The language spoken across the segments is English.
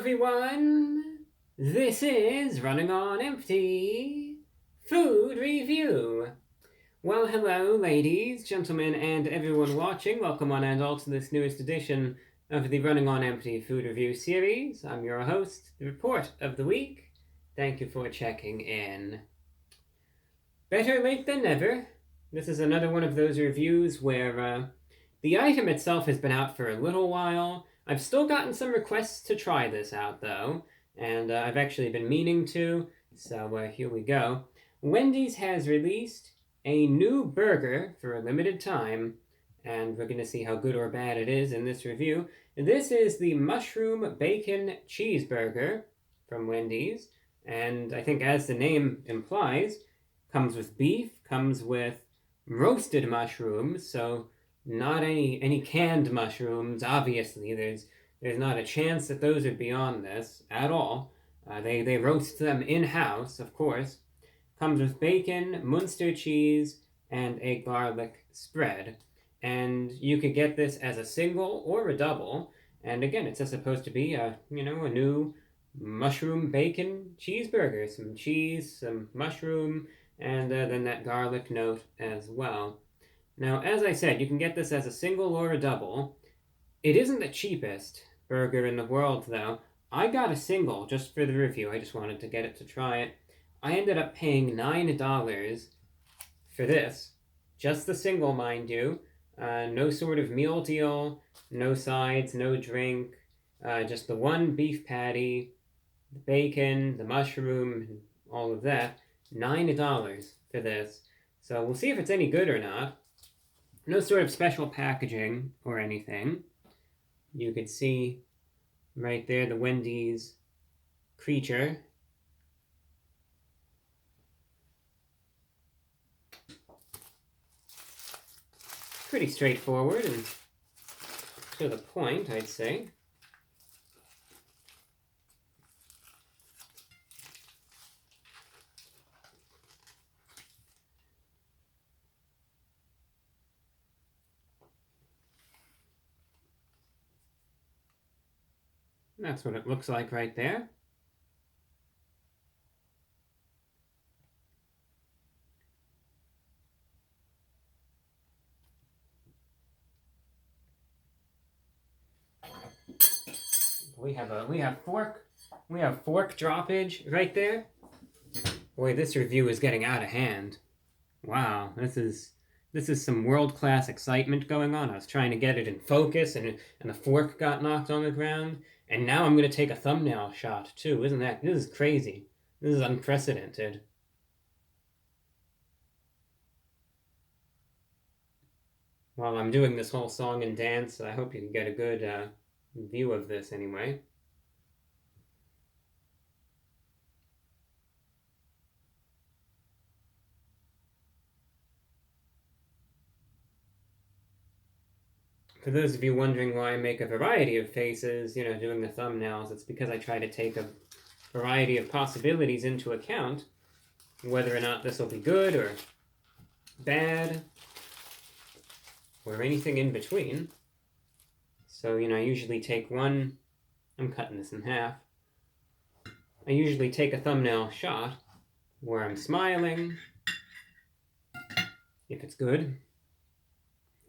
everyone! This is Running on Empty Food Review. Well, hello, ladies, gentlemen, and everyone watching. Welcome on and all to this newest edition of the Running on Empty Food Review series. I'm your host, the Report of the Week. Thank you for checking in. Better late than never. This is another one of those reviews where the item itself has been out for a little while. I've still gotten some requests to try this out, though, and I've actually been meaning to, so here we go. Wendy's has released a new burger for a limited time, and we're going to see how good or bad it is in this review. This is the Mushroom Bacon Cheeseburger from Wendy's, and I think as the name implies, comes with beef, comes with roasted mushrooms, so not any canned mushrooms. Obviously, there's not a chance that those would be on this at all. They roast them in-house, of course. Comes with bacon, Munster cheese, and a garlic spread. And you could get this as a single or a double. And again, it's supposed to be a new mushroom bacon cheeseburger. Some cheese, some mushroom, and then that garlic note as well. Now, as I said, you can get this as a single or a double. It isn't the cheapest burger in the world, though. I got a single just for the review. I just wanted to get it to try it. I ended up paying $9 for this. Just the single, mind you. No sort of meal deal, no sides, no drink. Just the one beef patty, the bacon, the mushroom, and all of that. $9 for this. So we'll see if it's any good or not. No sort of special packaging or anything. You could see right there the Wendy's creature. Pretty straightforward and to the point, I'd say. That's what it looks like right there. We have fork droppage right there. Boy, this review is getting out of hand. Wow, this is some world-class excitement going on. I was trying to get it in focus, and the fork got knocked on the ground. And now I'm going to take a thumbnail shot, too. This is crazy. This is unprecedented. While I'm doing this whole song and dance, I hope you can get a good view of this anyway. For those of you wondering why I make a variety of faces, doing the thumbnails, it's because I try to take a variety of possibilities into account, whether or not this will be good or bad, or anything in between. So, I usually take I'm cutting this in half. I usually take a thumbnail shot where I'm smiling, if it's good.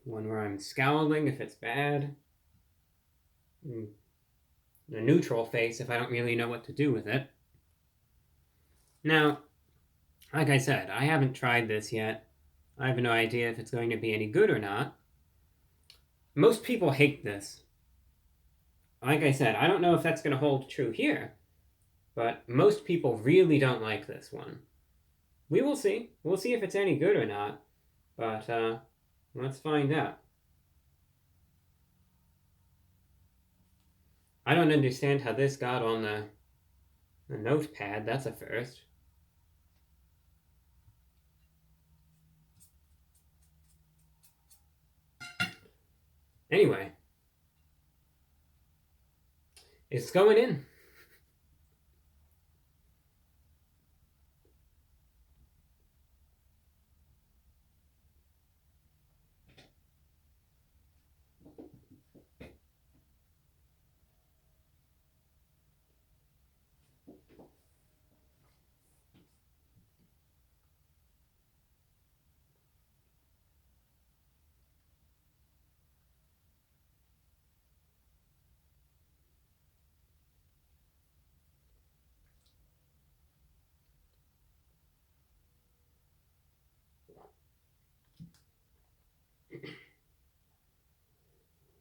One where I'm scowling if it's bad. A neutral face if I don't really know what to do with it. Now, like I said, I haven't tried this yet. I have no idea if it's going to be any good or not. Most people hate this. Like I said, I don't know if that's going to hold true here, but most people really don't like this one. We will see. We'll see if it's any good or not, but let's find out. I don't understand how this got on the notepad. That's a first. Anyway, it's going in.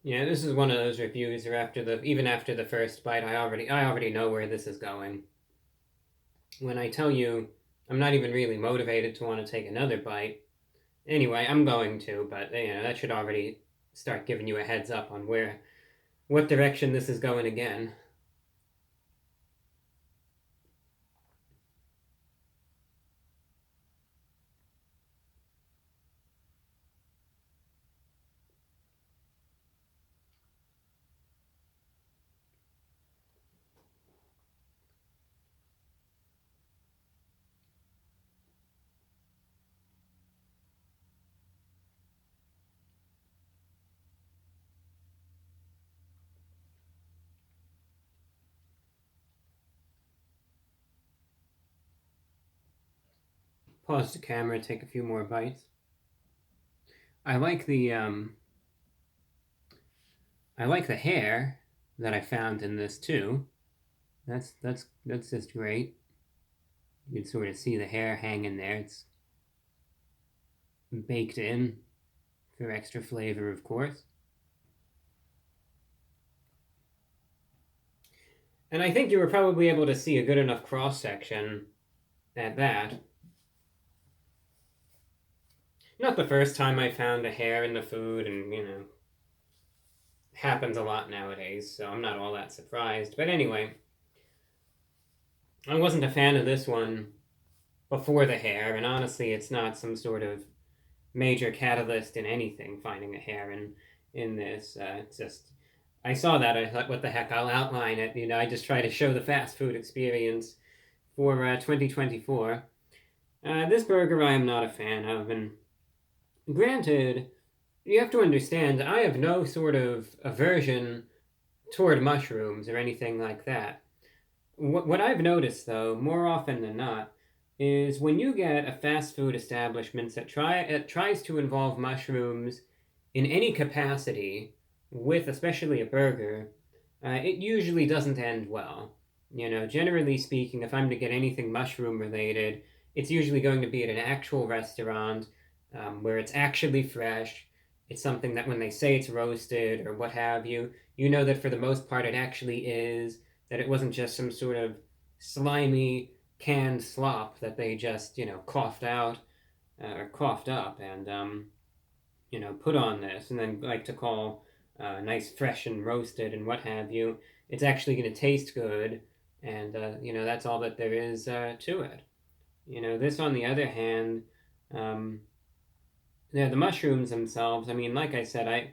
Yeah, this is one of those reviews where even after the first bite, I already know where this is going. When I tell you I'm not even really motivated to want to take another bite. Anyway, I'm going to, but that should already start giving you a heads up on what direction this is going again. Pause the camera, take a few more bites. I like the hair that I found in this too. That's just great. You can sort of see the hair hanging there. It's baked in for extra flavor, of course. And I think you were probably able to see a good enough cross section at that. Not the first time I found a hair in the food, and happens a lot nowadays, so I'm not all that surprised. But anyway, I wasn't a fan of this one before the hair, and honestly, it's not some sort of major catalyst in anything. Finding a hair in this, it's just I saw that, I thought, what the heck? I'll outline it. I just try to show the fast food experience for 2024. This burger I am not a fan of, and granted, you have to understand, I have no sort of aversion toward mushrooms or anything like that. What I've noticed, though, more often than not, is when you get a fast food establishment that tries to involve mushrooms in any capacity, with especially a burger, it usually doesn't end well. Generally speaking, if I'm to get anything mushroom related, it's usually going to be at an actual restaurant where it's actually fresh. It's something that when they say it's roasted or what have you, you know that for the most part it actually is, that it wasn't just some sort of slimy canned slop that they just, coughed out or coughed up and, put on this and then like to call nice, fresh, and roasted and what have you. It's actually going to taste good, and, that's all that there is to it. This, on the other hand, the mushrooms themselves, I mean, like I said,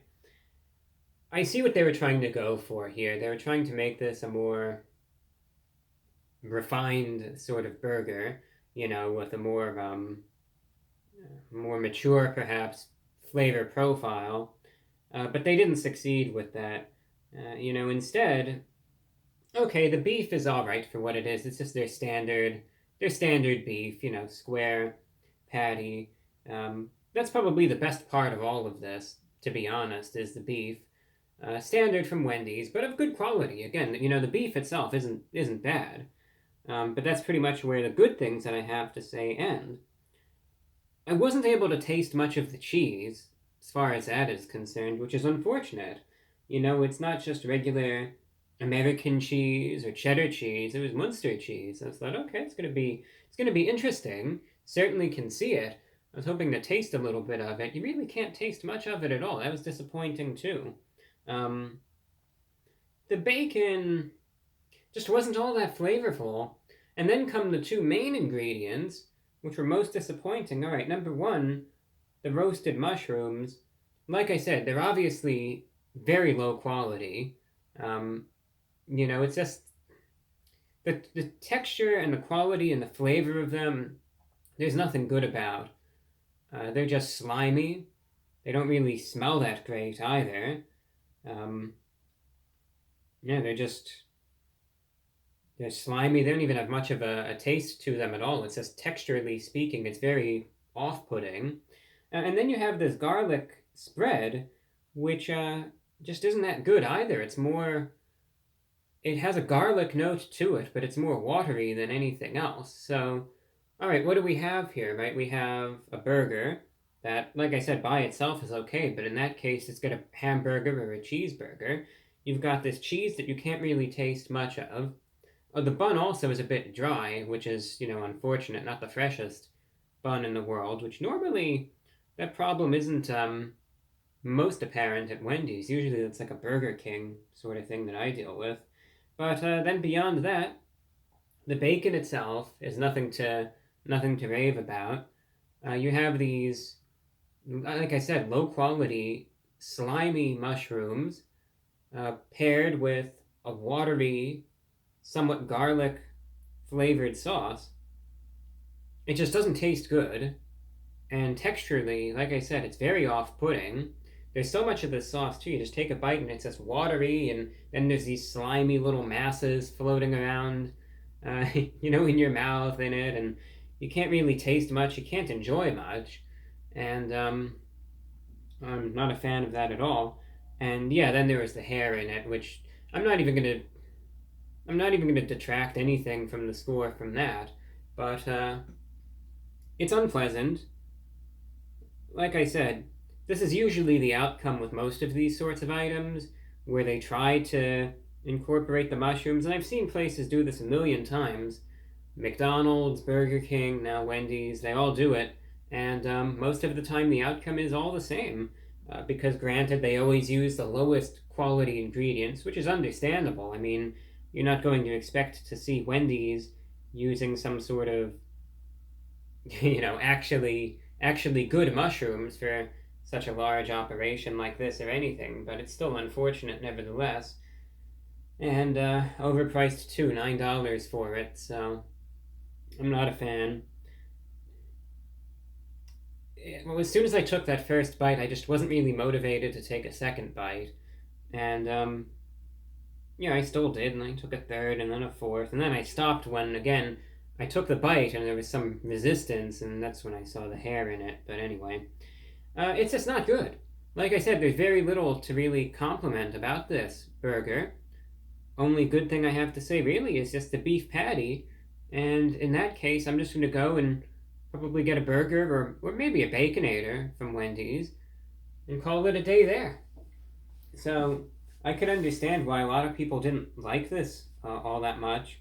I see what they were trying to go for here. They were trying to make this a more refined sort of burger, with a more mature, perhaps, flavor profile. But they didn't succeed with that. Instead, okay, the beef is all right for what it is. It's just their standard beef, square patty. That's probably the best part of all of this, to be honest, is the beef. Standard from Wendy's, but of good quality. Again, the beef itself isn't bad. But that's pretty much where the good things that I have to say end. I wasn't able to taste much of the cheese, as far as that is concerned, which is unfortunate. It's not just regular American cheese or cheddar cheese. It was Munster cheese. I thought, okay, it's gonna be interesting. Certainly can see it. I was hoping to taste a little bit of it. You really can't taste much of it at all. That was disappointing too. The bacon just wasn't all that flavorful. And then come the two main ingredients, which were most disappointing. All right, number one, the roasted mushrooms. Like I said, they're obviously very low quality. It's just the texture and the quality and the flavor of them, there's nothing good about. They're just slimy. They don't really smell that great either. They're slimy. They don't even have much of a taste to them at all. It's just texturally speaking, it's very off-putting. And then you have this garlic spread, which just isn't that good either. It has a garlic note to it, but it's more watery than anything else. So, all right, what do we have here, right? We have a burger that, like I said, by itself is okay, but in that case, it's got a hamburger or a cheeseburger. You've got this cheese that you can't really taste much of. Oh, the bun also is a bit dry, which is, unfortunate, not the freshest bun in the world, which normally that problem isn't most apparent at Wendy's. Usually it's like a Burger King sort of thing that I deal with. But then beyond that, the bacon itself is nothing to rave about. You have these, like I said, low quality, slimy mushrooms paired with a watery, somewhat garlic flavored sauce. It just doesn't taste good. And texturally, like I said, it's very off putting. There's so much of this sauce too. You just take a bite and it's just watery, and then there's these slimy little masses floating around, in your mouth in it, and you can't really taste much. You can't enjoy much, and I'm not a fan of that at all. And yeah, then there was the hair in it, which I'm not even gonna detract anything from the score from that, but it's unpleasant. Like I said, this is usually the outcome with most of these sorts of items, where they try to incorporate the mushrooms, and I've seen places do this a million times. McDonald's, Burger King, now Wendy's, they all do it, and most of the time the outcome is all the same. Because granted, they always use the lowest quality ingredients, which is understandable. I mean, you're not going to expect to see Wendy's using some sort of, actually good mushrooms for such a large operation like this or anything, but it's still unfortunate nevertheless. And overpriced too, $9 for it, so I'm not a fan. Well, as soon as I took that first bite, I just wasn't really motivated to take a second bite. And I still did, and I took a third and then a fourth, and then I stopped when, again, I took the bite and there was some resistance, and that's when I saw the hair in it. But anyway, it's just not good. Like I said, there's very little to really compliment about this burger. Only good thing I have to say really is just the beef patty, and in that case, I'm just going to go and probably get a burger or maybe a Baconator from Wendy's and call it a day there. So I could understand why a lot of people didn't like this all that much,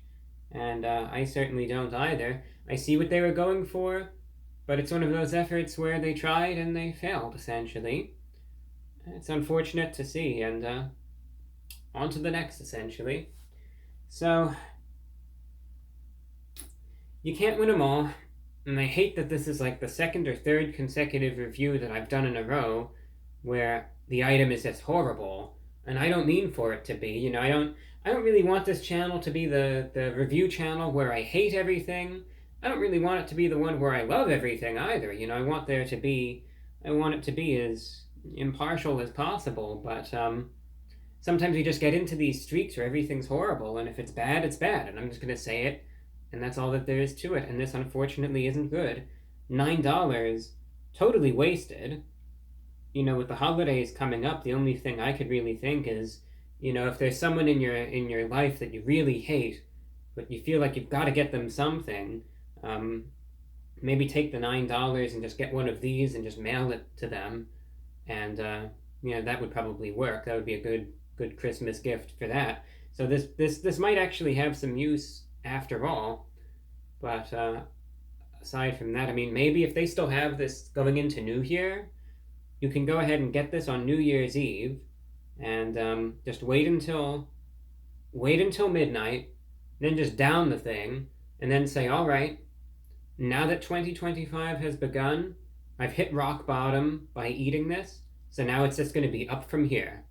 and I certainly don't either. I see what they were going for, but it's one of those efforts where they tried and they failed, essentially. It's unfortunate to see, and on to the next, essentially. So, you can't win them all, and I hate that this is like the second or third consecutive review that I've done in a row where the item is just horrible, and I don't mean for it to be. I don't really want this channel to be the review channel where I hate everything. I don't really want it to be the one where I love everything either. I want it to be as impartial as possible, but sometimes we just get into these streaks where everything's horrible, and if it's bad, it's bad, and I'm just going to say it, and that's all that there is to it, and this unfortunately isn't good. $9, totally wasted. With the holidays coming up, the only thing I could really think is, if there's someone in your life that you really hate, but you feel like you've got to get them something, maybe take the $9 and just get one of these and just mail it to them, and that would probably work. That would be a good Christmas gift for that. So this might actually have some use after all, but aside from that, I mean, maybe if they still have this going into New Year, you can go ahead and get this on New Year's Eve, and just wait until midnight, then just down the thing, and then say, all right, now that 2025 has begun, I've hit rock bottom by eating this, so now it's just going to be up from here.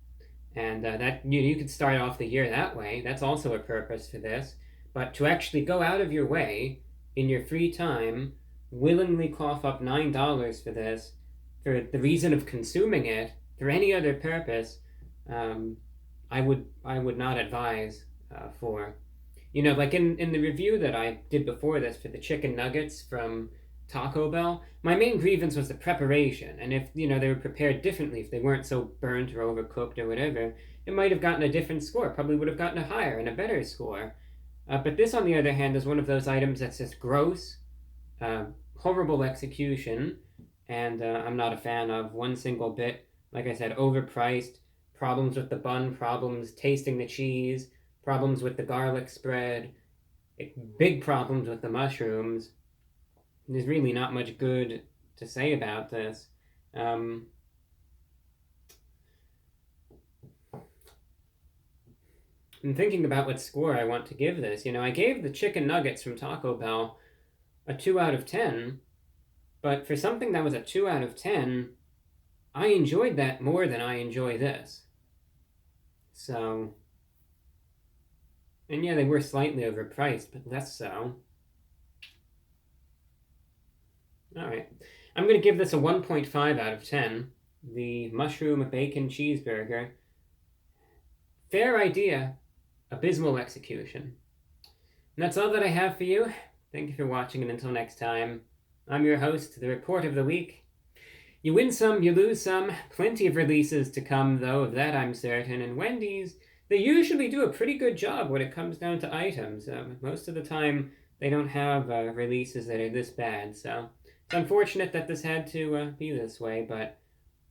And that you could start off the year that way. That's also a purpose for this. But to actually go out of your way in your free time, willingly cough up $9 for this, for the reason of consuming it, for any other purpose, I would not advise for. Like in the review that I did before this for the chicken nuggets from Taco Bell, my main grievance was the preparation, and if they were prepared differently, if they weren't so burnt or overcooked or whatever, it might have gotten a different score, probably would have gotten a higher and a better score. But this, on the other hand, is one of those items that's just gross, horrible execution, and I'm not a fan of one single bit. Like I said, overpriced, problems with the bun, problems tasting the cheese, problems with the garlic spread, big problems with the mushrooms. There's really not much good to say about this. I'm thinking about what score I want to give this. I gave the chicken nuggets from Taco Bell a 2 out of 10, but for something that was a 2 out of 10, I enjoyed that more than I enjoy this. So, and yeah, they were slightly overpriced, but less so. Alright, I'm going to give this a 1.5 out of 10. The Mushroom Bacon Cheeseburger. Fair idea, abysmal execution. And that's all that I have for you. Thank you for watching, and until next time, I'm your host, the Report of the Week. You win some, you lose some. Plenty of releases to come, though, of that I'm certain. And Wendy's, they usually do a pretty good job when it comes down to items. Most of the time, they don't have releases that are this bad. So it's unfortunate that this had to be this way, but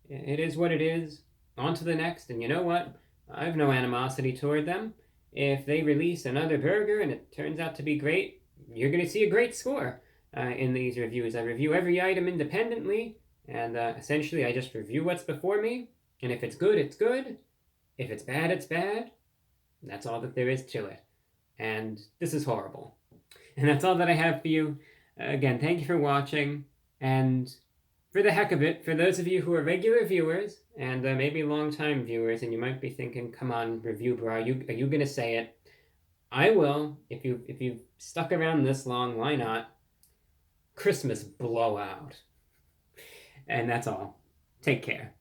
it is what it is. On to the next, and you know what? I have no animosity toward them. If they release another burger and it turns out to be great, you're going to see a great score in these reviews. I review every item independently, and essentially I just review what's before me, and if it's good, it's good. If it's bad, it's bad. That's all that there is to it. And this is horrible. And that's all that I have for you. Again, thank you for watching, and for the heck of it, for those of you who are regular viewers, and maybe long-time viewers, and you might be thinking, come on, review bro, are you going to say it? I will. If you've stuck around this long, why not? Christmas blowout. And that's all. Take care.